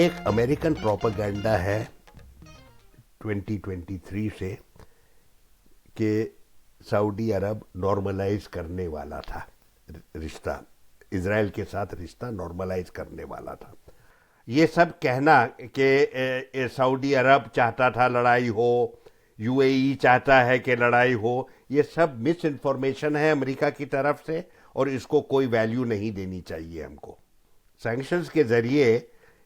एक American propaganda है 2023 से कि सऊदी अरब नॉर्मलाइज करने वाला था रिश्ता, इजराइल के साथ रिश्ता नॉर्मलाइज करने वाला था। ये सब कहना कि सऊदी अरब चाहता था लड़ाई हो, यूएई चाहता है कि लड़ाई हो, ये सब मिस इन्फॉर्मेशन है अमेरिका की तरफ से और इसको कोई वैल्यू नहीं देनी चाहिए हमको। सैंक्शंस के जरिए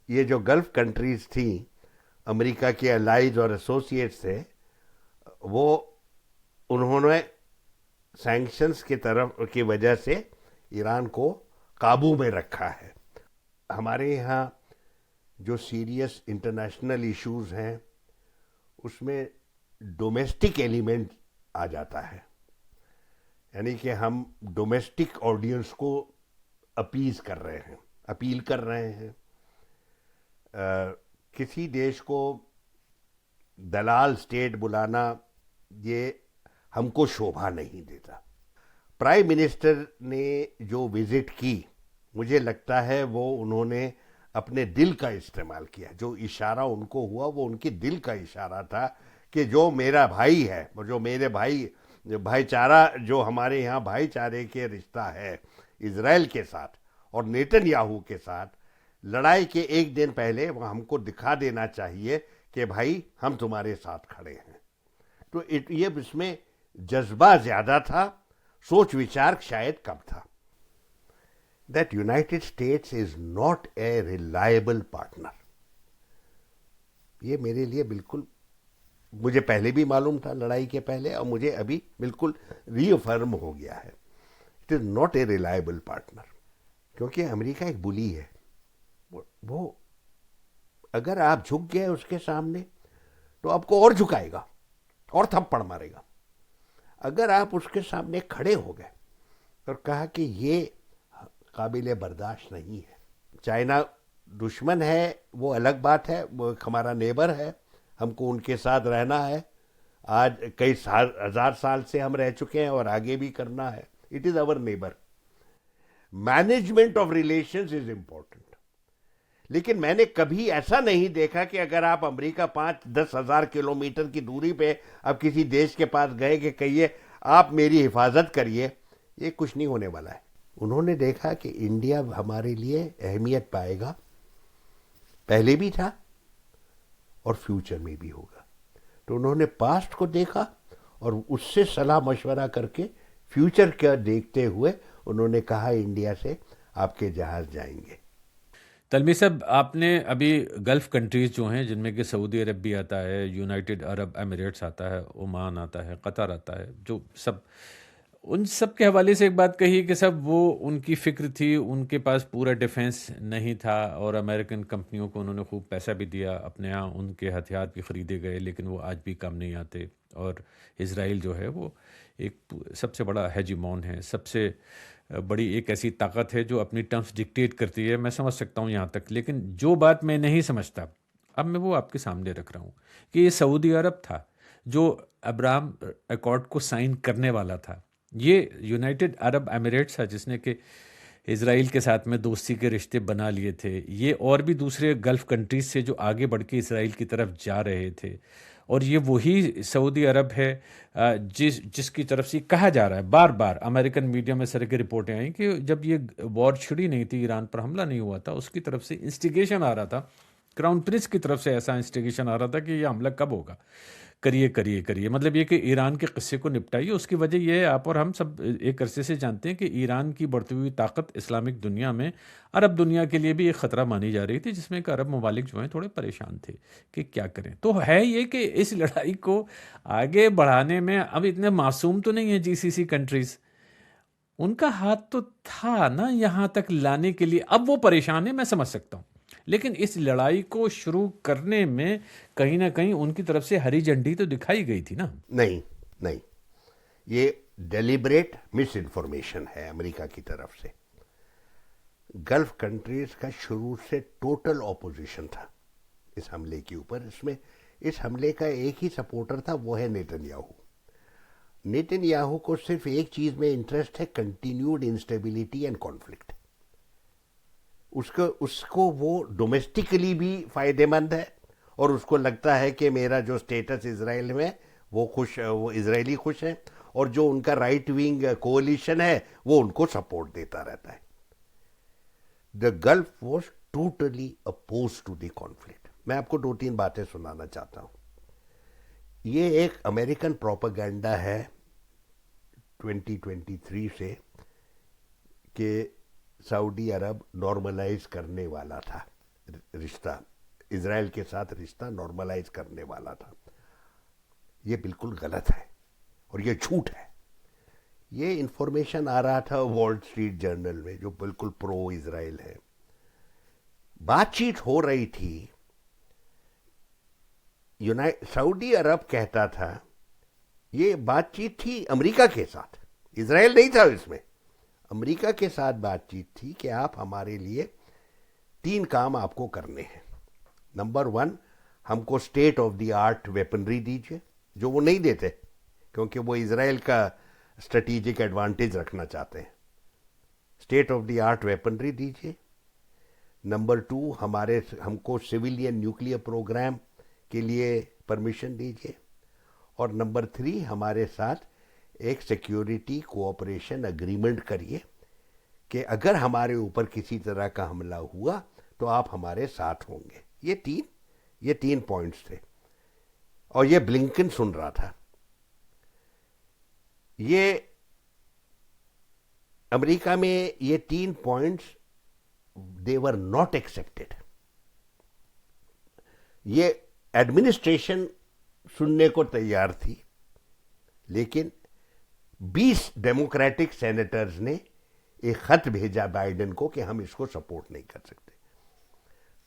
ये जो गल्फ कंट्रीज थी अमेरिका के अलाइज और एसोसिएट्स थे, वो उन्होंने सैंक्शंस की तरफ की वजह से ईरान को काबू में रखा है। हमारे यहाँ जो सीरियस इंटरनेशनल इश्यूज हैं उसमें डोमेस्टिक एलिमेंट आ जाता है, यानी कि हम डोमेस्टिक ऑडियंस को अपील कर रहे हैं। किसी देश को दलाल स्टेट बुलाना ये हमको शोभा नहीं देता। प्राइम मिनिस्टर ने जो विजिट की, मुझे लगता है वो उन्होंने अपने दिल का इस्तेमाल किया। जो इशारा उनको हुआ वो उनके दिल का इशारा था कि जो मेरा भाई है, जो मेरे भाईचारा, जो हमारे यहाँ भाईचारे के रिश्ता है इजराइल के साथ और नेतन्याहू के साथ, लड़ाई के एक दिन पहले वो हमको दिखा देना चाहिए कि भाई हम तुम्हारे साथ खड़े हैं। तो ये इसमें जज्बा ज्यादा था, सोच विचार शायद कम था। That United states is not a reliable partner, ये मेरे लिए बिल्कुल, मुझे पहले भी मालूम था लड़ाई के पहले और मुझे अभी बिल्कुल रीअफर्म हो गया है। It is not a reliable partner, क्योंकि अमेरिका एक बुली है। वो अगर आप झुक गए उसके सामने तो आपको और झुकाएगा और थप्पड़ मारेगा। अगर आप उसके सामने खड़े हो गए और कहा कि ये काबिले बर्दाश्त नहीं है, चाइना दुश्मन है वो अलग बात है, वो हमारा नेबर है, हमको उनके साथ रहना है, आज कई हजार साल से हम रह चुके हैं और आगे भी करना है। It is our neighbour. Management of relations is important. लेकिन मैंने कभी ऐसा नहीं देखा कि अगर आप अमेरिका 5-10 हजार किलोमीटर की दूरी पे अब किसी देश के पास गए कि कहिए आप मेरी हिफाजत करिए, ये कुछ नहीं होने वाला है। उन्होंने देखा कि इंडिया हमारे लिए अहमियत पाएगा, पहले भी था और फ्यूचर में भी होगा। तो उन्होंने पास्ट को देखा और उससे सलाह मशवरा करके फ्यूचर का देखते हुए उन्होंने कहा इंडिया से आपके जहाज जाएंगे। तलमी साहब, आपने अभी गल्फ़ कंट्रीज़ जो हैं जिनमें कि सऊदी अरब भी आता है, यूनाइटेड अरब एमिरेट्स आता है, ओमान आता है, कतर आता है, जो सब, उन सब के हवाले से एक बात कही कि सब वो उनकी फ़िक्र थी, उनके पास पूरा डिफेंस नहीं था और अमेरिकन कंपनियों को उन्होंने खूब पैसा भी दिया, अपने यहाँ उनके हथियार भी ख़रीदे गए, लेकिन वो आज भी काम नहीं आते। और इज़राइल जो है वो एक सबसे बड़ा हेजिमोन है, सबसे बड़ी एक ऐसी ताकत है जो अपनी टर्म्स डिक्टेट करती है। मैं समझ सकता हूँ यहाँ तक, लेकिन जो बात मैं नहीं समझता, अब मैं वो आपके सामने रख रहा हूँ कि ये सऊदी अरब था जो अब्राहम अकॉर्ड को साइन करने वाला था। ये यूनाइटेड अरब एमिरेट्स था जिसने कि इज़राइल के साथ में दोस्ती के रिश्ते बना लिए थे। ये और भी दूसरे गल्फ़ कंट्रीज से जो आगे बढ़ के इज़राइल की तरफ जा रहे थे, और ये वही सऊदी अरब है जिसकी तरफ से कहा जा रहा है बार बार, अमेरिकन मीडिया में सर की रिपोर्टें आई कि जब ये वॉर छिड़ी नहीं थी, ईरान पर हमला नहीं हुआ था, उसकी तरफ से इंस्टिगेशन आ रहा था, क्राउन प्रिंस की तरफ से ऐसा इंस्टिगेशन आ रहा था कि ये हमला कब होगा, करिए करिए करिए। मतलब ये कि ईरान के किस्से को निपटाइए। उसकी वजह यह है, आप और हम सब एक अरसे से जानते हैं कि ईरान की बढ़ती हुई ताकत इस्लामिक दुनिया में अरब दुनिया के लिए भी एक ख़तरा मानी जा रही थी, जिसमें एक अरब ममालिक जो हैं थोड़े परेशान थे कि क्या करें। तो है ये कि इस लड़ाई को आगे बढ़ाने में अब इतने मासूम तो नहीं है जीसीसी कंट्रीज़, उनका हाथ तो था ना यहाँ तक लाने के लिए। अब वो परेशान है, मैं समझ सकता हूँ, लेकिन इस लड़ाई को शुरू करने में कहीं ना कहीं उनकी तरफ से हरी झंडी तो दिखाई गई थी ना। नहीं नहीं, ये डेलिब्रेट मिस इन्फॉर्मेशन है अमेरिका की तरफ से। गल्फ कंट्रीज का शुरू से टोटल ऑपोजिशन था इस हमले के ऊपर। इसमें इस हमले का एक ही सपोर्टर था, वो है नेतन्याहू। नेतन्याहू को सिर्फ एक चीज में इंटरेस्ट है, कंटिन्यूड इंस्टेबिलिटी एंड कॉन्फ्लिक्ट। उसको उसको वो डोमेस्टिकली भी फायदेमंद है, और उसको लगता है कि मेरा जो स्टेटस इजराइल में वो खुश, वो इजरायली खुश हैं, और जो उनका राइट विंग कोalition है वो उनको सपोर्ट देता रहता है. The gulf was totally oppose to the conflict. मैं आपको 2-3 बातें सुनाना चाहता हूं. ये एक अमेरिकन प्रोपेगेंडा है 2023 से कि सऊदी अरब नॉर्मलाइज करने वाला था रिश्ता, इजराइल के साथ रिश्ता नॉर्मलाइज करने वाला था. ये बिल्कुल गलत है और ये झूठ है. ये इंफॉर्मेशन आ रहा था वॉल स्ट्रीट जर्नल में, जो बिल्कुल प्रो इजराइल है. बातचीत हो रही थी, सऊदी अरब कहता था, ये बातचीत थी अमेरिका के साथ, इजराइल नहीं था इसमें, अमेरिका के साथ बातचीत थी कि आप हमारे लिए 3 काम आपको करने हैं. नंबर 1, हमको state of the art weaponry दीजिए, जो वो नहीं देते क्योंकि वो इजराइल का स्ट्रेटेजिक एडवांटेज रखना चाहते हैं. State of the art weaponry दीजिए. नंबर 2, हमको सिविलियन न्यूक्लियर प्रोग्राम के लिए परमिशन दीजिए. और नंबर 3, हमारे साथ एक सिक्योरिटी कोऑपरेशन एग्रीमेंट करिए कि अगर हमारे ऊपर किसी तरह का हमला हुआ तो आप हमारे साथ होंगे. ये तीन पॉइंट्स थे, और ये ब्लिंकन सुन रहा था. ये अमेरिका में ये 3 points they were not accepted. ये एडमिनिस्ट्रेशन सुनने को तैयार थी, लेकिन 20 डेमोक्रेटिक सेनेटर्स ने एक खत भेजा बाइडेन को कि हम इसको सपोर्ट नहीं कर सकते,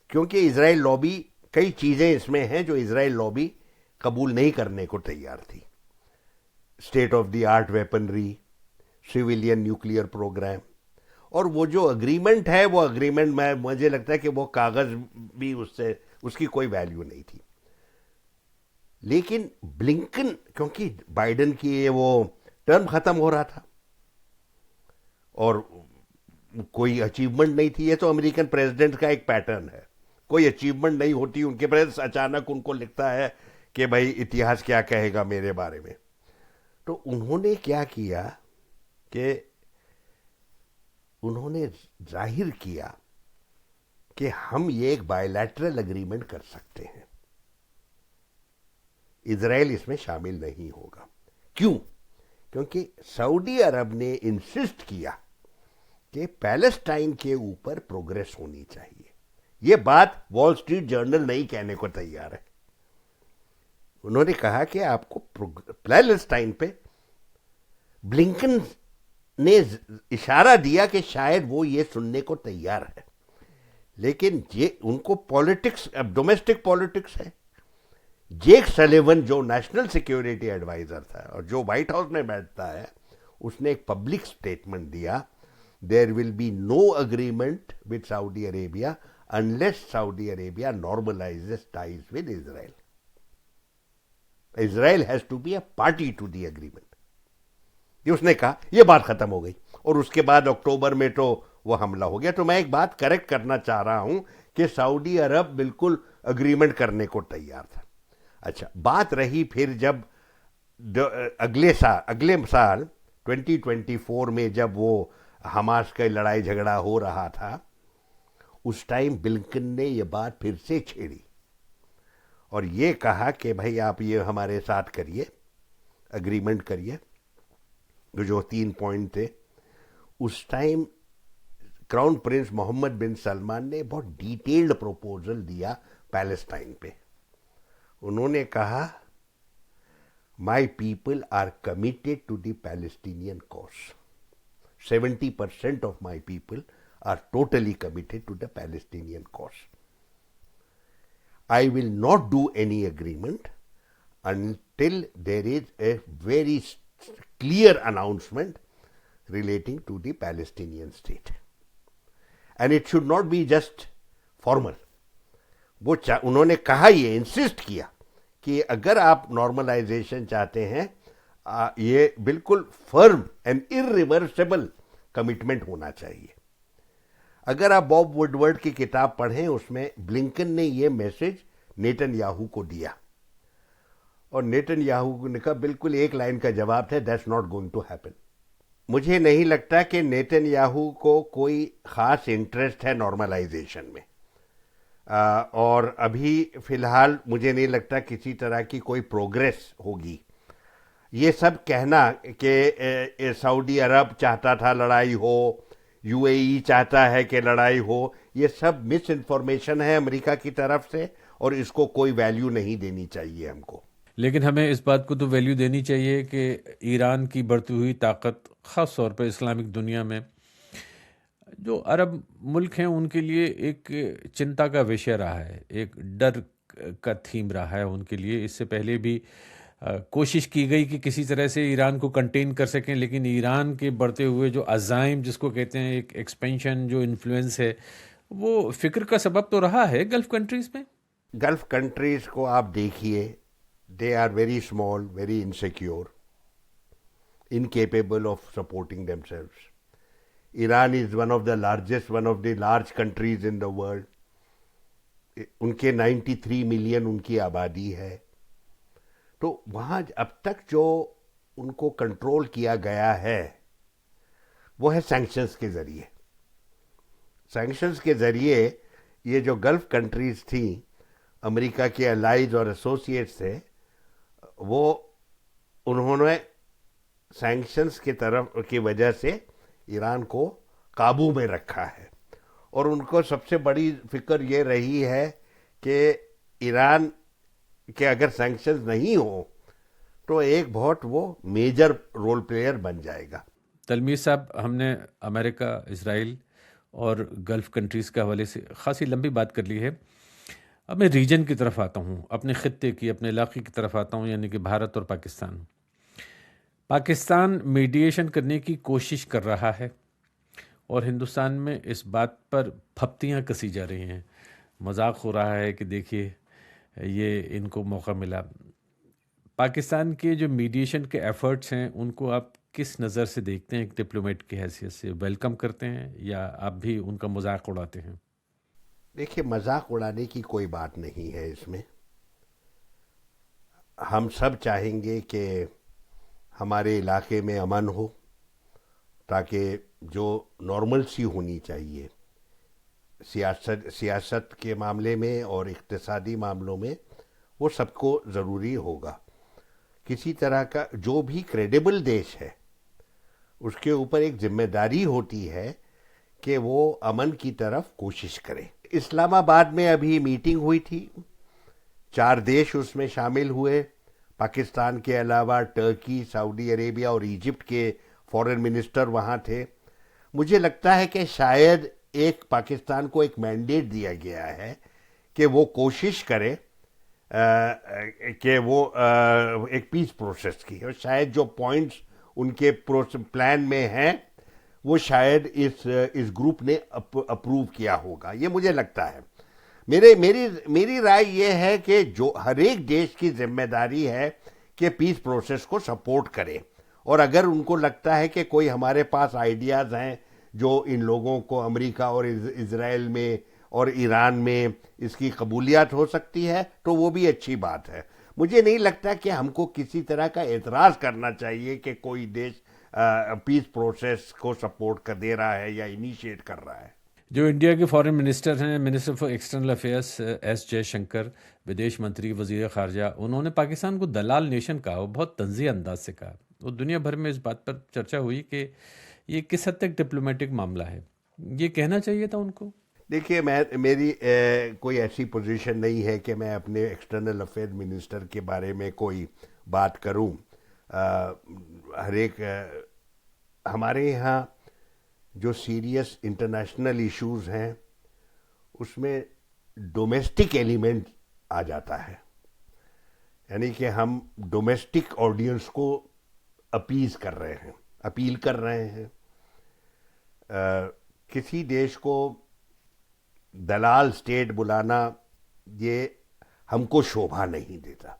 क्योंकि इजराइल लॉबी, कई चीजें इसमें हैं जो इजराइल लॉबी कबूल नहीं करने को तैयार थी. State of the art weaponry, civilian nuclear programme, और वो जो अग्रीमेंट है, वो अग्रीमेंट में मुझे लगता है कि वो कागज भी उसकी कोई वैल्यू नहीं थी. लेकिन ब्लिंकन, क्योंकि बाइडेन की ये वो टर्म खत्म हो रहा था और कोई अचीवमेंट नहीं थी, ये तो अमेरिकन प्रेसिडेंट का एक पैटर्न है, कोई अचीवमेंट नहीं होती उनके पास, अचानक उनको लिखता है कि भाई इतिहास क्या कहेगा मेरे बारे में. तो उन्होंने क्या किया कि उन्होंने जाहिर किया कि हम ये एक बायलैटरल एग्रीमेंट कर सकते हैं, इजराइल इसमें शामिल नहीं होगा. क्यों? क्योंकि सऊदी अरब ने इंसिस्ट किया कि पैलेस्टाइन के ऊपर प्रोग्रेस होनी चाहिए. यह बात वॉल स्ट्रीट जर्नल नहीं कहने को तैयार है. उन्होंने कहा कि आपको पैलेस्टाइन पे, ब्लिंकन ने इशारा दिया कि शायद वो ये सुनने को तैयार है, लेकिन ये उनको पॉलिटिक्स, अब डोमेस्टिक पॉलिटिक्स है. जेक सलिवन जो नेशनल सिक्योरिटी एडवाइजर था और जो व्हाइट हाउस में बैठता है, उसने एक पब्लिक स्टेटमेंट दिया, there will be no agreement with Saudi Arabia unless Saudi Arabia normalizes ties with Israel. Israel has to be a party to the agreement. ये उसने कहा, ये बात खत्म हो गई. और उसके बाद अक्टूबर में तो वो हमला हो गया. तो मैं एक बात करेक्ट करना चाह रहा हूं कि सऊदी अरब बिल्कुल अग्रीमेंट करने को तैयार था. अच्छा, बात रही फिर जब अगले साल 2024 में जब वो हमास का लड़ाई झगड़ा हो रहा था, उस टाइम ब्लिंकन ने ये बात फिर से छेड़ी और ये कहा कि भाई आप ये हमारे साथ करिए, अग्रीमेंट करिए. जो 3 पॉइंट थे, उस time crown prince Mohammed bin Salman ने बहुत डिटेल्ड प्रपोजल दिया पैलेस्टाइन पे. उन्होंने कहा, my people are committed to the Palestinian cause. 70% of my people are totally committed to the Palestinian cause. I will not do any agreement until there is a very clear announcement relating to the Palestinian state. And it should not be just formal. वो उन्होंने कहा, ये insist किया कि अगर आप normalisation चाहते हैं, ये बिल्कुल फर्म एंड इररिवर्सिबल कमिटमेंट होना चाहिए. अगर आप बॉब वुडवर्ड की किताब पढ़ें, उसमें ब्लिंकन ने ये मैसेज नेतन्याहू को दिया, और नेतन्याहू ने कहा बिल्कुल एक लाइन का जवाब था, that's not going to happen. मुझे नहीं लगता कि नेतन्याहू को कोई खास इंटरेस्ट है नॉर्मलाइजेशन में, और अभी फिलहाल मुझे नहीं लगता किसी तरह की कोई प्रोग्रेस होगी। ये सब कहना कि सऊदी अरब चाहता था लड़ाई हो, यूएई चाहता है कि लड़ाई हो, ये सब मिस इन्फॉर्मेशन है अमेरिका की तरफ से, और इसको कोई वैल्यू नहीं देनी चाहिए हमको। लेकिन हमें इस बात को तो वैल्यू देनी चाहिए कि ईरान की बढ़ती हुई ताकत, ख़ास तौर पर इस्लामिक दुनिया में जो अरब मुल्क हैं उनके लिए एक चिंता का विषय रहा है, एक डर का थीम रहा है उनके लिए। इससे पहले भी कोशिश की गई कि किसी तरह से ईरान को कंटेन कर सकें, लेकिन ईरान के बढ़ते हुए जो अज़ाइम, जिसको कहते हैं एक एक्सपेंशन, जो इन्फ्लुएंस है, वो फिक्र का सबब तो रहा है गल्फ कंट्रीज़ में। गल्फ कंट्रीज को आप देखिए, they are very small, very insecure, incapable of supporting themselves. Iran is one of the largest, one of the large countries in the world. उनके 93 मिलियन उनकी आबादी है। तो वहाँ अब तक जो उनको कंट्रोल किया गया है वो है सैंक्शंस के ज़रिए। सैंक्शंस के ज़रिए ये जो गल्फ कंट्रीज थी, अमेरिका के अलाइज और एसोसिएट्स थे, वो उन्होंने सैंक्शंस की तरफ की वजह से ईरान को काबू में रखा है, और उनको सबसे बड़ी फिक्र ये रही है कि ईरान के अगर सैंक्शंस नहीं हो तो एक बहुत वो मेजर रोल प्लेयर बन जाएगा। तलमीर साहब, हमने अमेरिका, इजराइल और गल्फ कंट्रीज़ के हवाले से खासी लंबी बात कर ली है। अब मैं रीजन की तरफ आता हूँ, अपने ख़त्ते की, अपने इलाके की तरफ आता हूँ, यानी कि भारत और पाकिस्तान। पाकिस्तान मीडिएशन करने की कोशिश कर रहा है और हिंदुस्तान में इस बात पर फप्तियाँ कसी जा रही हैं, मजाक हो रहा है कि देखिए ये इनको मौका मिला। पाकिस्तान के जो मीडिएशन के एफर्ट्स हैं उनको आप किस नज़र से देखते हैं? एक डिप्लोमेट की हैसियत से वेलकम करते हैं या आप भी उनका मजाक उड़ाते हैं? देखिए, मजाक उड़ाने की कोई बात नहीं है इसमें। हम सब चाहेंगे कि हमारे इलाके में अमन हो, ताकि जो नॉर्मलसी होनी चाहिए सियासत के मामले में और इक़्तिसादी मामलों में, वो सबको ज़रूरी होगा। किसी तरह का जो भी क्रेडिबल देश है उसके ऊपर एक जिम्मेदारी होती है कि वो अमन की तरफ कोशिश करे। इस्लामाबाद में अभी मीटिंग हुई थी, 4 देश उसमें शामिल हुए, पाकिस्तान के अलावा टर्की, सऊदी अरेबिया और इजिप्ट के फॉरेन मिनिस्टर वहाँ थे। मुझे लगता है कि शायद एक पाकिस्तान को एक मैंडेट दिया गया है कि वो कोशिश करे कि वो एक पीस प्रोसेस की, और शायद जो पॉइंट्स उनके प्लान में हैं वो शायद इस ग्रुप ने अप्रूव किया होगा, ये मुझे लगता है। मेरी राय ये है कि जो हर एक देश की जिम्मेदारी है कि पीस प्रोसेस को सपोर्ट करे, और अगर उनको लगता है कि कोई हमारे पास आइडियाज़ हैं जो इन लोगों को अमेरिका और इजराइल में और ईरान में इसकी कबूलियत हो सकती है, तो वो भी अच्छी बात है। मुझे नहीं लगता कि हमको किसी तरह का एतराज़ करना चाहिए कि कोई देश पीस प्रोसेस को सपोर्ट कर दे रहा है या इनिशिएट कर रहा है। जो इंडिया के फॉरेन मिनिस्टर हैं, minister for external affairs S Jaishankar, विदेश मंत्री, वजीर खारजा, उन्होंने पाकिस्तान को दलाल नेशन कहा, वो बहुत तंज़ीह अंदाज से कहा। वो दुनिया भर में इस बात पर चर्चा हुई कि ये किस हद तक डिप्लोमेटिक मामला है, ये कहना चाहिए था उनको। देखिए, मेरी कोई ऐसी पोजीशन नहीं है कि मैं अपने एक्सटर्नल अफेयर मिनिस्टर के बारे में कोई बात करूं। हर एक हमारे यहाँ जो सीरियस इंटरनेशनल इश्यूज हैं उसमें डोमेस्टिक एलिमेंट आ जाता है, यानी कि हम डोमेस्टिक ऑडियंस को अपील कर रहे हैं। किसी देश को दलाल स्टेट बुलाना ये हमको शोभा नहीं देता।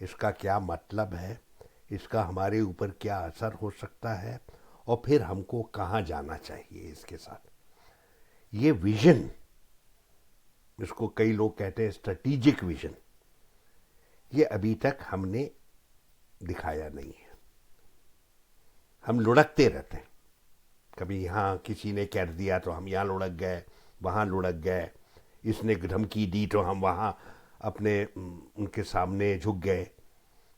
इसका क्या मतलब है, इसका हमारे ऊपर क्या असर हो सकता है और फिर हमको कहाँ जाना चाहिए इसके साथ। ये विजन, इसको कई लोग कहते हैं स्ट्रेटेजिक विजन, ये अभी तक हमने दिखाया नहीं है। हम लुढ़कते रहते हैं, कभी यहाँ किसी ने कह दिया तो हम यहाँ लुढ़क गए, वहाँ लुढ़क गए, इसने धमकी दी तो हम वहाँ अपने उनके सामने झुक गए।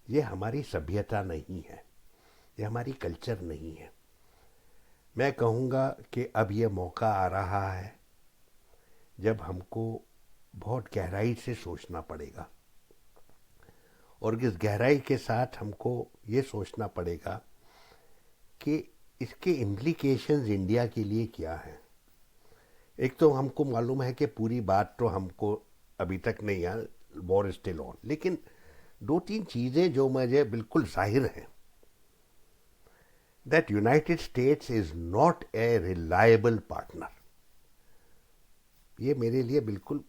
ये हमारी सभ्यता नहीं है, ये हमारी कल्चर नहीं है। मैं कहूँगा कि अब ये मौका आ रहा है जब हमको बहुत गहराई से सोचना पड़ेगा, और इस गहराई के साथ हमको ये सोचना पड़ेगा कि इसके इम्प्लीकेशंस इंडिया के लिए क्या हैं। एक तो हमको मालूम है कि पूरी बात तो हमको अभी तक नहीं है, वॉर स्टिल ऑन, लेकिन दो तीन चीज़ें जो मुझे बिल्कुल जाहिर हैं, that United states is not a reliable partner. ये मेरे लिए बिल्कुल,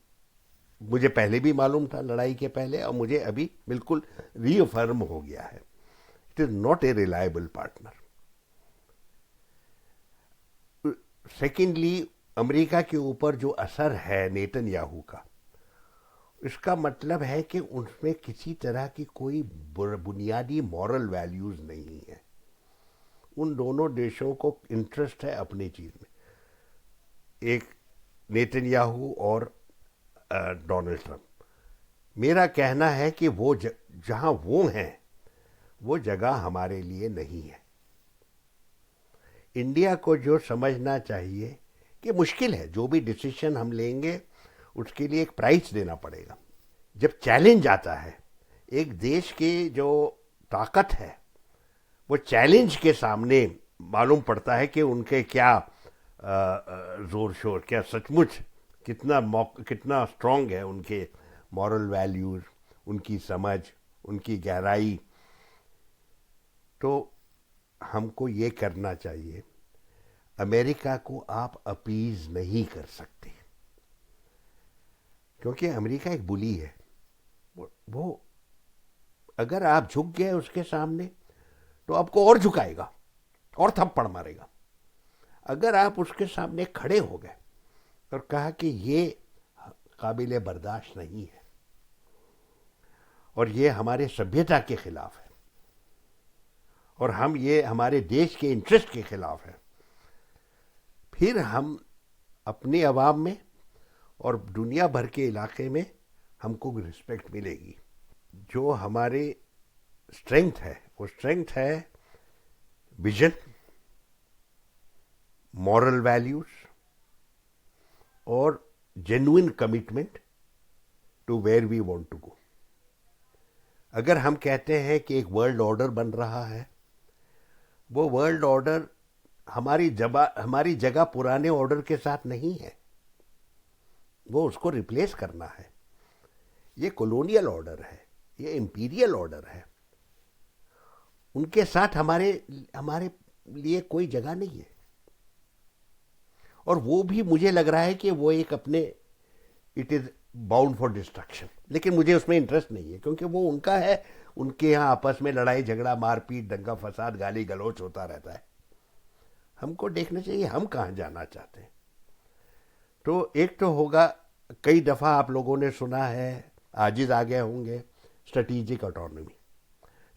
मुझे पहले भी मालूम था लड़ाई के पहले, और मुझे अभी बिल्कुल रीअफर्म हो गया है। It is not a reliable partner. Secondly, America के ऊपर जो असर है नेतन्याहू का, इसका मतलब है कि उनमें किसी तरह की कोई बुनियादी मॉरल वैल्यूज नहीं है। उन दोनों देशों को इंटरेस्ट है अपनी चीज में, एक नेतन्याहू और डोनाल्ड ट्रंप। मेरा कहना है कि वो जहां वो हैं वो जगह हमारे लिए नहीं है। इंडिया को जो समझना चाहिए कि मुश्किल है, जो भी डिसीजन हम लेंगे उसके लिए एक प्राइस देना पड़ेगा। जब चैलेंज आता है, एक देश की जो ताकत है वो चैलेंज के सामने मालूम पड़ता है कि उनके क्या जोर शोर, क्या सचमुच कितना स्ट्रांग है उनके मॉरल वैल्यूज, उनकी समझ, उनकी गहराई। तो हमको ये करना चाहिए, अमेरिका को आप अपीज नहीं कर सकते, क्योंकि अमेरिका एक बुली है। वो अगर आप झुक गए उसके सामने तो आपको और झुकाएगा और थप्पड़ मारेगा। अगर आप उसके सामने खड़े हो गए और कहा कि ये काबिले बर्दाश्त नहीं है और ये हमारे सभ्यता के खिलाफ है और हम ये हमारे देश के इंटरेस्ट के खिलाफ है, फिर हम अपने अवाम में और दुनिया भर के इलाके में हमको रिस्पेक्ट मिलेगी। जो हमारे स्ट्रेंथ है वो स्ट्रेंथ है विजन, मॉरल वैल्यूज और genuine commitment to where we want to go. अगर हम कहते हैं कि एक वर्ल्ड ऑर्डर बन रहा है, वो वर्ल्ड ऑर्डर हमारी जगह पुराने ऑर्डर के साथ नहीं है, वो उसको रिप्लेस करना है। ये कॉलोनियल ऑर्डर है, ये इंपीरियल ऑर्डर है, उनके साथ हमारे लिए कोई जगह नहीं है। और वो भी मुझे लग रहा है कि वो एक अपने it is bound for destruction, लेकिन मुझे उसमें इंटरेस्ट नहीं है, क्योंकि वो उनका है, उनके यहाँ आपस में लड़ाई झगड़ा मारपीट दंगा फसाद गाली गलौच होता रहता है। हमको देखना चाहिए हम कहाँ जाना चाहते हैं। तो एक तो होगा, कई दफ़ा आप लोगों ने सुना है, आजिज आ गए होंगे, स्ट्रेटेजिक ऑटोनॉमी।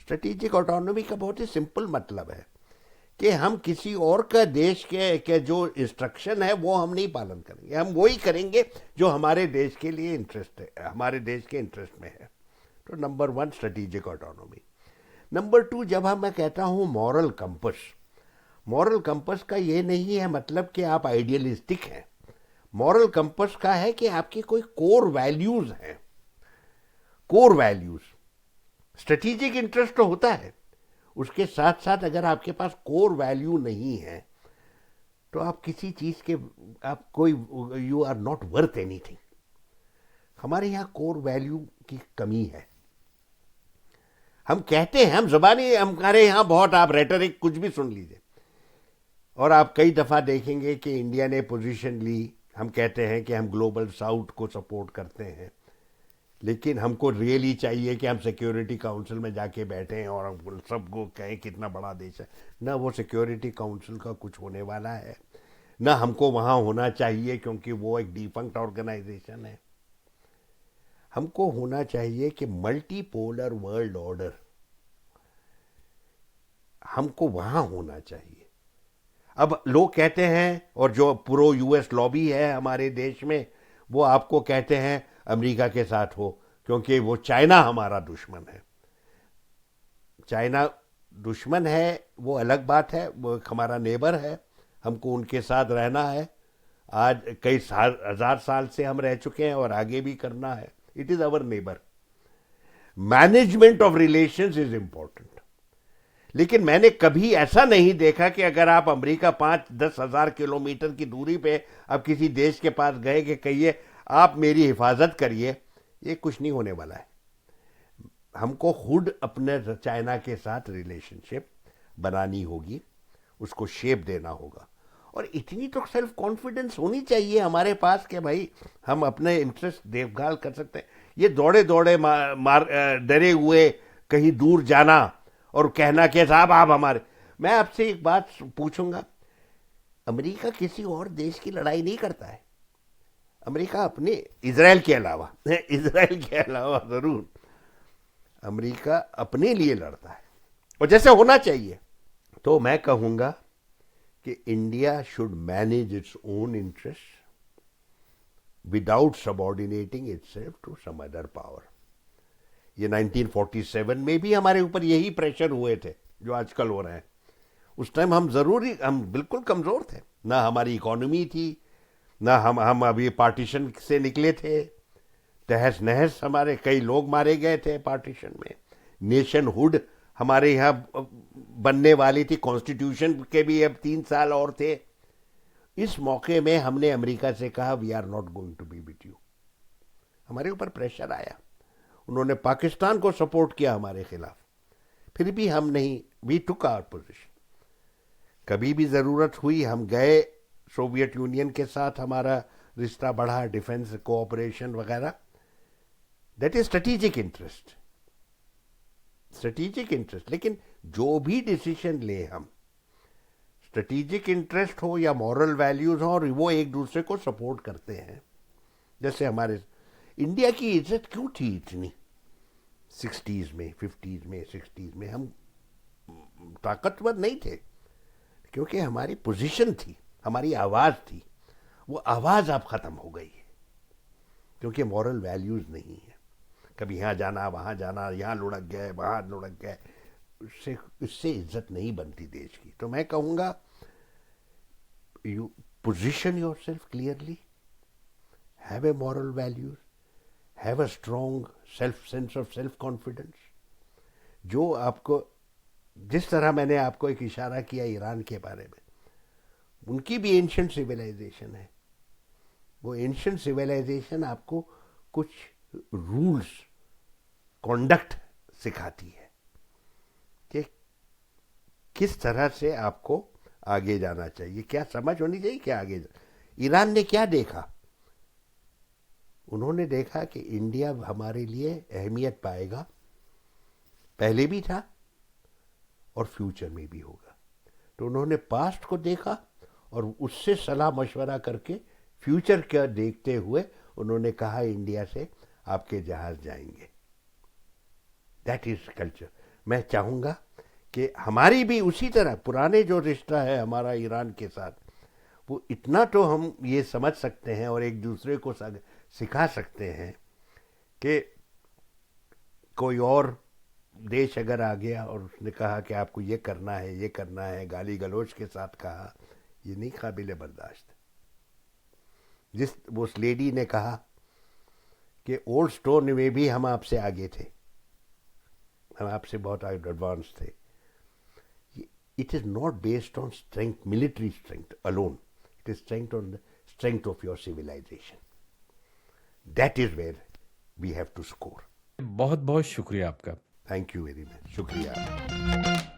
स्ट्रेटेजिक ऑटोनॉमी का बहुत ही सिंपल मतलब है कि हम किसी और का देश के जो इंस्ट्रक्शन है वो हम नहीं पालन करेंगे, हम वही करेंगे जो हमारे देश के लिए इंटरेस्ट है, हमारे देश के इंटरेस्ट में है। तो नंबर 1 स्ट्रेटेजिक ऑटोनॉमी। नंबर 2, जब मैं कहता हूँ मॉरल कंपस, मॉरल कंपस का ये नहीं है मतलब कि आप आइडियलिस्टिक हैं। मॉरल कंपस का है कि आपकी कोई कोर वैल्यूज हैं, कोर वैल्यूज। स्ट्रेटेजिक इंटरेस्ट तो होता है, उसके साथ साथ अगर आपके पास कोर वैल्यू नहीं है तो आप किसी चीज के आप कोई you are not worth anything. हमारे यहाँ कोर वैल्यू की कमी है। हम कहते हैं, हम जबानी, हमारे यहाँ बहुत, आप रेटरिक कुछ भी सुन लीजिए, और आप कई दफा देखेंगे कि इंडिया ने पोजीशन ली, हम कहते हैं कि हम ग्लोबल साउथ को सपोर्ट करते हैं, लेकिन हमको रियली चाहिए कि हम सिक्योरिटी काउंसिल में जाके बैठें और हम सबको कहें कितना बड़ा देश है। ना वो सिक्योरिटी काउंसिल का कुछ होने वाला है, ना हमको वहाँ होना चाहिए, क्योंकि वो एक डिफंक्ट ऑर्गेनाइजेशन है। हमको होना चाहिए कि मल्टीपोलर वर्ल्ड ऑर्डर, हमको वहाँ होना चाहिए। अब लोग कहते हैं, और जो प्रो यूएस लॉबी है हमारे देश में, वो आपको कहते हैं अमेरिका के साथ हो, क्योंकि वो चाइना हमारा दुश्मन है। चाइना दुश्मन है वो अलग बात है, वो हमारा नेबर है, हमको उनके साथ रहना है। आज कई साल, 1000 साल से हम रह चुके हैं और आगे भी करना है। It is our neighbour. Management of relations is important. लेकिन मैंने कभी ऐसा नहीं देखा कि अगर आप अमेरिका 5-10 हजार किलोमीटर की दूरी पे अब किसी देश के पास गए कि कहिए आप मेरी हिफाजत करिए, ये कुछ नहीं होने वाला है। हमको खुद अपने चाइना के साथ रिलेशनशिप बनानी होगी, उसको शेप देना होगा, और इतनी तो सेल्फ कॉन्फिडेंस होनी चाहिए हमारे पास कि भाई हम अपने इंटरेस्ट देखभाल कर सकते हैं। ये दौड़े दौड़े डरे हुए कहीं दूर जाना और कहना कि साहब आप हमारे। मैं आपसे एक बात पूछूंगा, अमेरिका किसी और देश की लड़ाई नहीं करता है। अमेरिका अपने इजराइल के अलावा जरूर अमेरिका अपने लिए लड़ता है, और जैसे होना चाहिए। तो मैं कहूंगा कि India should manage its own interest without subordinating itself to some other power. ये 1947 में भी हमारे ऊपर यही प्रेशर हुए थे जो आजकल हो रहे हैं। उस टाइम हम बिल्कुल कमजोर थे, ना हमारी इकोनॉमी थी, ना हम अभी पार्टीशन से निकले थे, तहस नहस हमारे कई लोग मारे गए थे पार्टीशन में। नेशनहुड हमारे यहाँ बनने वाली थी, कॉन्स्टिट्यूशन के भी अब 3 साल और थे। इस मौके में हमने अमेरिका से कहा we are not going to be with you. हमारे ऊपर प्रेशर आया, उन्होंने पाकिस्तान को सपोर्ट किया हमारे खिलाफ, फिर भी हम नहीं, वी टुक आवर पोजीशन। कभी भी जरूरत हुई हम गए, सोवियत यूनियन के साथ हमारा रिश्ता बढ़ा, डिफेंस कोऑपरेशन वगैरह। That is strategic interest. लेकिन जो भी डिसीजन ले हम, स्ट्रेटेजिक इंटरेस्ट हो या मॉरल वैल्यूज हो, और वो एक दूसरे को सपोर्ट करते हैं। जैसे हमारे इंडिया की इज्जत क्यों थी इतनी 60s में, 50s में, 60s में? हम ताकतवर नहीं थे क्योंकि हमारी पोजीशन थी, हमारी आवाज थी। वो आवाज अब खत्म हो गई है क्योंकि मॉरल वैल्यूज नहीं है। कभी यहाँ जाना, वहाँ जाना, यहाँ लुढ़क गए, वहाँ लुढ़क गए, इससे इज्जत नहीं बनती देश की। तो मैं कहूँगा you position yourself clearly, have a moral values, have a strong sense of self confidence. जो आपको, जिस तरह मैंने आपको एक इशारा किया ईरान के बारे में, उनकी भी एंशिएंट सिविलाइजेशन है। वो एंशिएंट सिविलाइजेशन आपको कुछ रूल्स, कॉन्डक्ट सिखाती है कि किस तरह से आपको आगे जाना चाहिए, क्या समझ होनी चाहिए, क्या आगे ईरान ने क्या देखा? उन्होंने देखा कि इंडिया हमारे लिए अहमियत पाएगा, पहले भी था और फ्यूचर में भी होगा। तो उन्होंने पास्ट को देखा और उससे सलाह मशवरा करके फ्यूचर का देखते हुए उन्होंने कहा इंडिया से आपके जहाज जाएंगे। That is culture. मैं चाहूँगा कि हमारी भी उसी तरह पुराने जो रिश्ता है हमारा ईरान के साथ, वो इतना तो हम ये समझ सकते हैं और एक दूसरे को सिखा सकते हैं कि कोई और देश अगर आ गया और उसने कहा कि आपको ये करना है, ये करना है, गाली गलौज के साथ कहा, ये नहीं काबिल बर्दाश्त। उस लेडी ने कहा कि ओल्ड स्टोन में भी हम आपसे आगे थे, हम आपसे बहुत एडवांस थे। It is not based on strength, military strength alone, it is strength on the strength of your civilisation. That is where we have to score. बहुत बहुत शुक्रिया आपका। थैंक यू वेरी मच, शुक्रिया।